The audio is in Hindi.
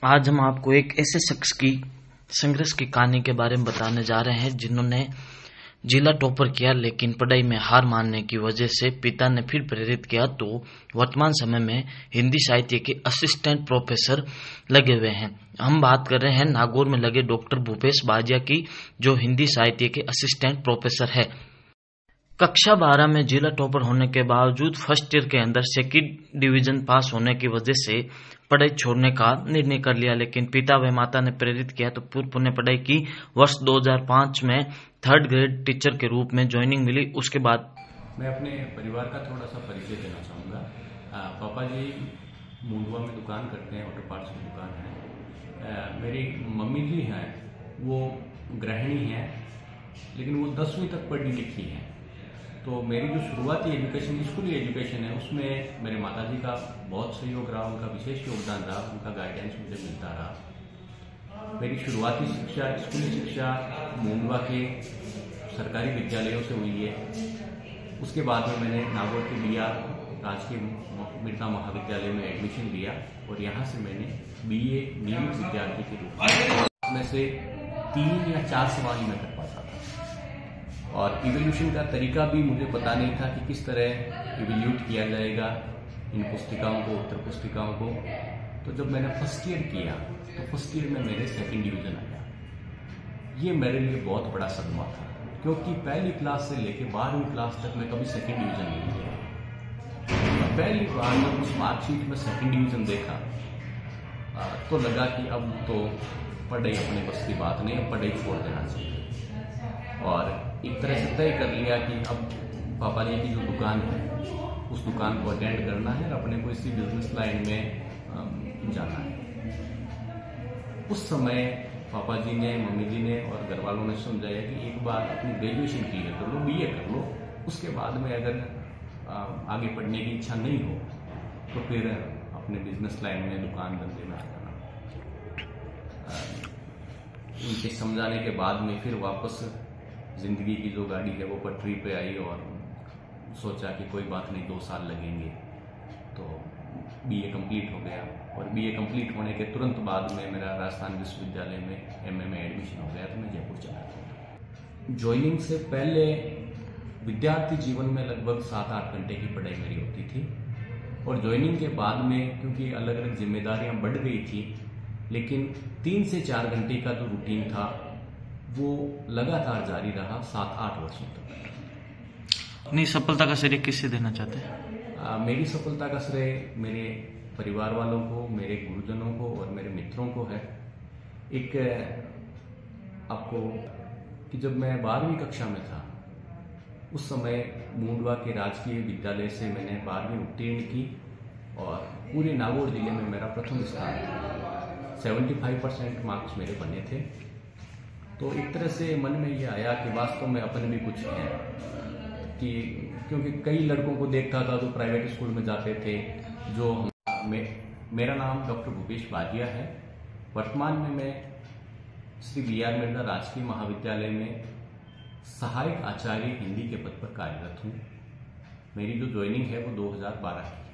आज हम आपको एक ऐसे शख्स की संघर्ष की कहानी के बारे में बताने जा रहे हैं जिन्होंने जिला टॉपर किया, लेकिन पढ़ाई में हार मानने की वजह से पिता ने फिर प्रेरित किया तो वर्तमान समय में हिंदी साहित्य के असिस्टेंट प्रोफेसर लगे हुए हैं। हम बात कर रहे हैं नागौर में लगे डॉक्टर भूपेश बाजिया की, जो हिंदी साहित्य के असिस्टेंट प्रोफेसर है। कक्षा 12 में जिला टॉपर होने के बावजूद फर्स्ट ईयर के अंदर सेकंड डिवीजन पास होने की वजह से पढ़ाई छोड़ने का निर्णय कर लिया, लेकिन पिता व माता ने प्रेरित किया तो पुनः पढ़ाई की। वर्ष 2005 में थर्ड ग्रेड टीचर के रूप में ज्वाइनिंग मिली। उसके बाद मैं अपने परिवार का थोड़ा सा परिचय देना चाहूँगा। पापा जी मुंडवा में दुकान करते हैं, ऑटो पार्ट्स की दुकान है। मेरी मम्मी जी हैं, वो गृहिणी हैं, लेकिन वो 10वीं तक पढ़ी लिखी हैं। तो मेरी जो शुरुआती एजुकेशन, स्कूली एजुकेशन है, उसमें मेरे माताजी का बहुत सहयोग रहा, उनका विशेष योगदान रहा, उनका गाइडेंस मुझे मिलता रहा। मेरी शुरुआती शिक्षा, स्कूली शिक्षा मुंडवा के सरकारी विद्यालयों से हुई है। उसके बाद में मैंने नागौर के BR राजकीय मृदा महाविद्यालय में एडमिशन लिया और यहाँ से मैंने BA नियमित विद्यार्थी के रूप में से 3 या 4 सवाल मैं कर पाता था। और इवोल्यूशन का तरीका भी मुझे पता नहीं था कि किस तरह इवोल्यूट किया जाएगा इन पुस्तिकाओं को, उत्तर पुस्तिकाओं को। तो जब मैंने फर्स्ट ईयर किया तो फर्स्ट ईयर में मेरे सेकंड डिवीजन आया। ये मेरे लिए बहुत बड़ा सदमा था, क्योंकि पहली क्लास से लेकर 12वीं क्लास तक मैं कभी सेकंड डिवीजन नहीं लिया। पहली बार जब उस मार्कशीट में सेकंड डिवीजन देखा तो लगा कि अब तो पढ़ाई अपने बस की बात नहीं, अब पढ़ाई छोड़ देना चाहिए। और एक तरह से तय कर लिया कि अब पापा जी की जो दुकान है उस दुकान को अटेंड करना है और अपने को इसी बिजनेस लाइन में जाना है। उस समय पापा जी ने, मम्मी जी ने और घर वालों ने समझाया कि एक बार अपनी ग्रेजुएशन क्लियर कर लो, BA कर लो, उसके बाद में अगर आगे पढ़ने की इच्छा नहीं हो तो फिर अपने बिजनेस लाइन में, दुकान धंधे में आ जाना। उनके समझाने के बाद में फिर वापस जिंदगी की जो गाड़ी है वो पटरी पे आई और सोचा कि कोई बात नहीं, 2 साल लगेंगे। तो BA कंप्लीट हो गया और BA कंप्लीट होने के तुरंत बाद में मेरा राजस्थान विश्वविद्यालय में MA में एडमिशन हो गया, तो मैं जयपुर चला गया। ज्वाइनिंग से पहले विद्यार्थी जीवन में लगभग 7-8 घंटे की पढ़ाई मेरी होती थी और ज्वाइनिंग के बाद में क्योंकि अलग अलग जिम्मेदारियां बढ़ गई थी, लेकिन 3 से 4 घंटे का जो रूटीन था वो लगातार जारी रहा 7-8 वर्षों तक। अपनी सफलता का श्रेय किससे देना चाहते हैं? मेरी सफलता का श्रेय मेरे परिवार वालों को, मेरे गुरुजनों को और मेरे मित्रों को है। एक आपको कि जब मैं 12वीं कक्षा में था उस समय मुंडवा के राजकीय विद्यालय से मैंने 12वीं उत्तीर्ण की और पूरे नागौर जिले में मेरा प्रथम स्थान था। 75% मार्क्स मेरे बने थे। तो एक तरह से मन में ये आया कि वास्तव में अपन भी कुछ है, कि क्योंकि कई लड़कों को देखता था जो प्राइवेट स्कूल में जाते थे। जो मेरा नाम डॉक्टर भूपेश बाजिया है। वर्तमान में मैं श्री BR मृदा राजकीय महाविद्यालय में सहायक आचार्य हिंदी के पद पर कार्यरत हूँ। मेरी जो ज्वाइनिंग है वो 2012 की।